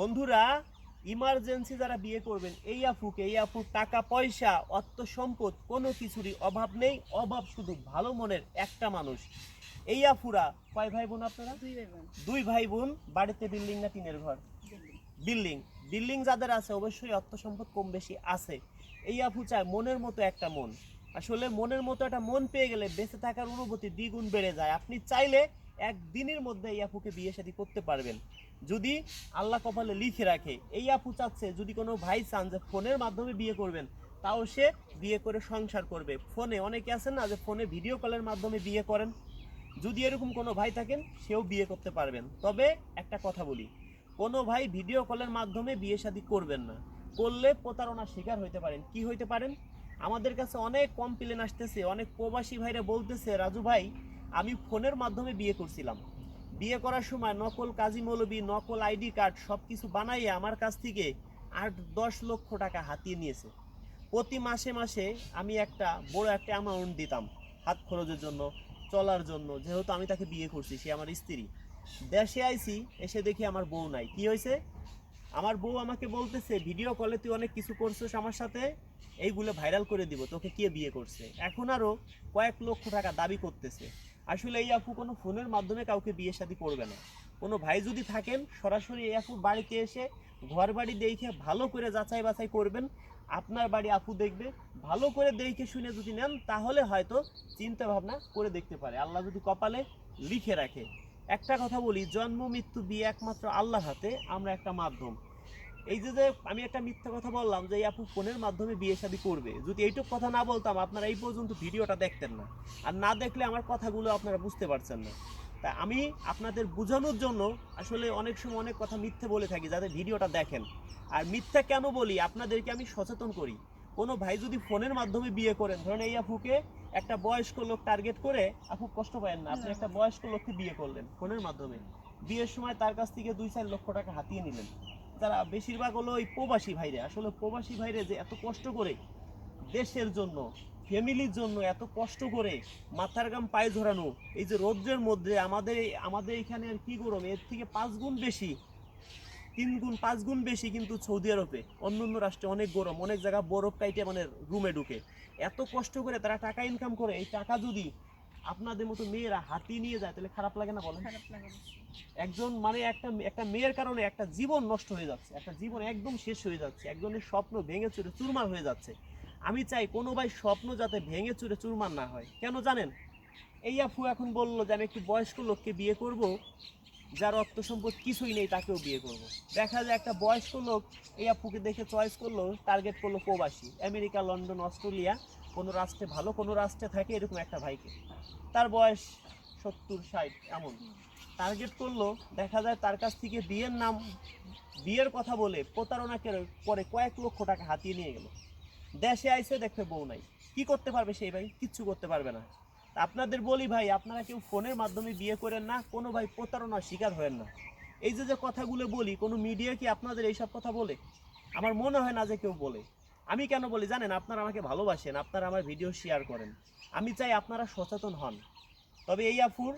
বন্ধুরা, ইমার্জেন্সি যারা বিয়ে করবেন এই আপুর টাকা পয়সা অর্থ সম্পদ কোনো কিছুরই অভাব নেই। অভাব শুধু ভালো মনের একটা মানুষ। এই আফুরা কয় ভাই বোন আপনারা? দুই ভাই বোন। বাড়িতে বিল্ডিং না টিনের ঘর? বিল্ডিং। বিল্ডিং যাদের আছে অবশ্যই অর্থ সম্পদ কম বেশি আছে। এই আপু চায় মনের মতো একটা মন। আসলে মনের মতো একটা মন পেয়ে গেলে বেঁচে থাকার অনুভূতি দ্বিগুণ বেড়ে যায়। আপনি চাইলে একদিনের মধ্যে এই আপুকে বিয়ে শাদী করতে পারবেন যদি আল্লাহ কপালে লিখে রাখে। এই আপু চাচ্ছে যদি কোনো ভাই চান যে ফোনের মাধ্যমে বিয়ে করবেন, তাও সে বিয়ে করে সংসার করবে। ফোনে অনেকে আছেন না যে ফোনে ভিডিও কলের মাধ্যমে বিয়ে করেন, যদি এরকম কোনো ভাই থাকেন সেও বিয়ে করতে পারবেন। তবে একটা কথা বলি, কোনো ভাই ভিডিও কলের মাধ্যমে বিয়ে শাদী করবেন না। করলে প্রতারণার শিকার হইতে পারেন। কি হইতে পারেন? আমাদের কাছে অনেক কমপ্লেন আসতেছে, অনেক প্রবাসী ভাইরা বলতেছে, রাজু ভাই আমি ফোনের মাধ্যমে বিয়ে করছিলাম, বিয়ে করার সময় নকল কাজী মৌলবী, নকল আইডি কার্ড সব কিছু বানাইয়ে আমার কাছ থেকে 8-10 লক্ষ টাকা হাতিয়ে নিয়েছে। প্রতি মাসে মাসে আমি একটা বড় একটা অ্যামাউন্ট দিতাম হাত খরচের জন্য, চলার জন্য, যেহেতু আমি তাকে বিয়ে করছি, সে আমার স্ত্রী। দেশে আইছি, এসে দেখি আমার বউ নাই। কি হয়েছে? আমার বউ আমাকে বলতেছে ভিডিও কলে তুই অনেক কিছু করছিস আমার সাথে, এইগুলো ভাইরাল করে দিব, তোকে কে বিয়ে করছে। এখন আরও কয়েক লক্ষ টাকা দাবি করতেছে। আসলে এই আপু কোনো ফোনের মাধ্যমে কাউকে বিয়ে শাদী করবে না। কোনো ভাই যদি থাকেন সরাসরি এই আপুর বাড়িতে এসে ঘর বাড়ি দেখে ভালো করে যাচাই বাছাই করবেন। আপনার বাড়ি আপু দেখবে, ভালো করে দেখে শুনে যদি নেন তাহলে হয়তো চিন্তা ভাবনা করে দেখতে পারে, আল্লাহ যদি কপালে লিখে রাখে। একটা কথা বলি, জন্ম মৃত্যু বিয়ে একমাত্র আল্লাহর হাতে, আমরা একটা মাধ্যম। এই যে আমি একটা মিথ্যা কথা বললাম যে এই আপু ফোনের মাধ্যমে বিয়ে শাদী করবে, যদি এইটুক কথা না বলতাম আপনারা এই পর্যন্ত ভিডিওটা দেখতেন না। আর না দেখলে আমার কথাগুলো আপনারা বুঝতে পারছেন না। তা আমি আপনাদের বোঝানোর জন্য আসলে অনেক সময় অনেক কথা মিথ্যে বলে থাকি যাতে ভিডিওটা দেখেন। আর মিথ্যা কেন বলি আপনাদেরকে আমি সচেতন করি। কোনো ভাই যদি ফোনের মাধ্যমে বিয়ে করেন, ধরেন এই আপুকে একটা বয়স্ক লোক টার্গেট করে, আপু কষ্ট পাবেন না, আপনি একটা বয়স্ক লোককে বিয়ে করলেন ফোনের মাধ্যমে, বিয়ের সময় তার কাছ থেকে 2-4 লক্ষ টাকা হাতিয়ে নিলেন। তারা বেশিরভাগ হলো ওই প্রবাসী ভাইরে। আসলে প্রবাসী ভাইরে যে এত কষ্ট করে দেশের জন্য, ফ্যামিলির জন্য এত কষ্ট করে মাথার ঘাম পায়ে ঝরানো, এই যে রৌদ্রের মধ্যে আমাদের এখানে আর কি গরম, এর থেকে 5 গুণ বেশি, 3 গুণ 5 গুণ বেশি কিন্তু সৌদি আরবে অন্য অন্য রাষ্ট্রে অনেক গরম, অনেক জায়গা বরফ কাইটে মানে রুমে ঢুকে এত কষ্ট করে তারা টাকা ইনকাম করে। এই টাকা যদি আপনাদের মতো মেয়েরা হাতিয়ে নিয়ে যায় তাহলে খারাপ লাগে না বলেন? একজন মানে একটা একটা মেয়ের কারণে একটা জীবন নষ্ট হয়ে যাচ্ছে, একটা জীবন একদম শেষ হয়ে যাচ্ছে, একজনের স্বপ্ন ভেঙে চুরে চুরমার হয়ে যাচ্ছে। আমি চাই কোনো ভাই স্বপ্ন যাতে ভেঙে চুরে চুরমার না হয়। কেন জানেন? এই আপু এখন বললো যে আমি একটি বয়স্ক লোককে বিয়ে করব, যার অর্থ সম্পদ কিছুই নেই তাকেও বিয়ে করব। দেখা যায় একটা বয়স্ক লোক এই আপুকে দেখে চয়েস করলো, টার্গেট করলো প্রবাসী, আমেরিকা, লন্ডন, অস্ট্রেলিয়া, কোনো রাষ্ট্রে, ভালো কোনো রাষ্ট্রে থাকে এরকম একটা ভাইকে, তার বয়স 70-60 এমন, টার্গেট করলো। দেখা যায় তার কাছ থেকে বিয়ের কথা বলে প্রতারণা করে কয়েক লক্ষ টাকা হাতিয়ে নিয়ে গেল। দেশে আইসে দেখবে বউ নাই। কি করতে পারবে সেই ভাই? কিচ্ছু করতে পারবে না। আপনাদের বলি ভাই, আপনারা কেউ ফোনের মাধ্যমে বিয়ে করেন না, কোনো ভাই প্রতারণার শিকার হবেন না। এই যে কথাগুলো বলি, কোনো মিডিয়া কি আপনাদের এইসব কথা বলে? আমার মনে হয় না যে কেউ বলে। আমি কেন বলি জানেন? আপনারা আমাকে ভালোবাসেন, আপনারা আমার ভিডিও শেয়ার করেন, আমি চাই আপনারা সচেতন হন। তবে এই আফুর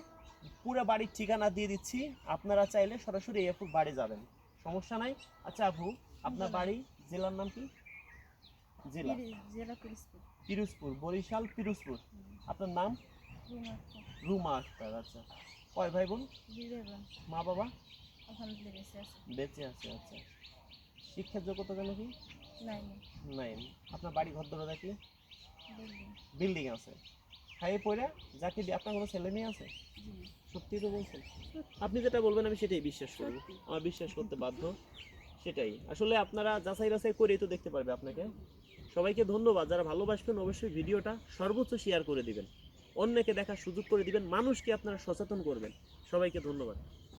পুরো বাড়ির ঠিকানা দিয়ে দিচ্ছি, আপনারা চাইলে সরাসরি এই আফুর বাড়ি যাবেন, সমস্যা নাই। আচ্ছা আপু, আপনার বাড়ি, জেলার নাম কি? জেলা পিরোজপুর, বরিশাল পিরোজপুর। আপনার নাম? রুমা আক্তার। আচ্ছা, কয় ভাই বোন? মা বাবা বেঁচে আছে। আচ্ছা, শিক্ষার যোগ্যতা জানো কি? নাই। আপনার বাড়ি ঘর দরজা কি? বিল্ডিং আছে। খাইয়ে পড়ে যাকে আপনার কোনো ছেলে মেয়ে আছে? সত্যি তো বলছেন? আপনি যেটা বলবেন আমি সেটাই বিশ্বাস করব, আমার বিশ্বাস করতে বাধ্য। সেটাই আসলে আপনারা যাচাই বাছাই করে তো দেখতে পারবে আপনাকে। সবাইকে ধন্যবাদ। যারা ভালোবাসবেন অবশ্যই ভিডিওটা সর্বোচ্চ শেয়ার করে দিবেন, অন্যকে দেখার সুযোগ করে দিবেন, মানুষকে আপনারা সচেতন করবেন। সবাইকে ধন্যবাদ।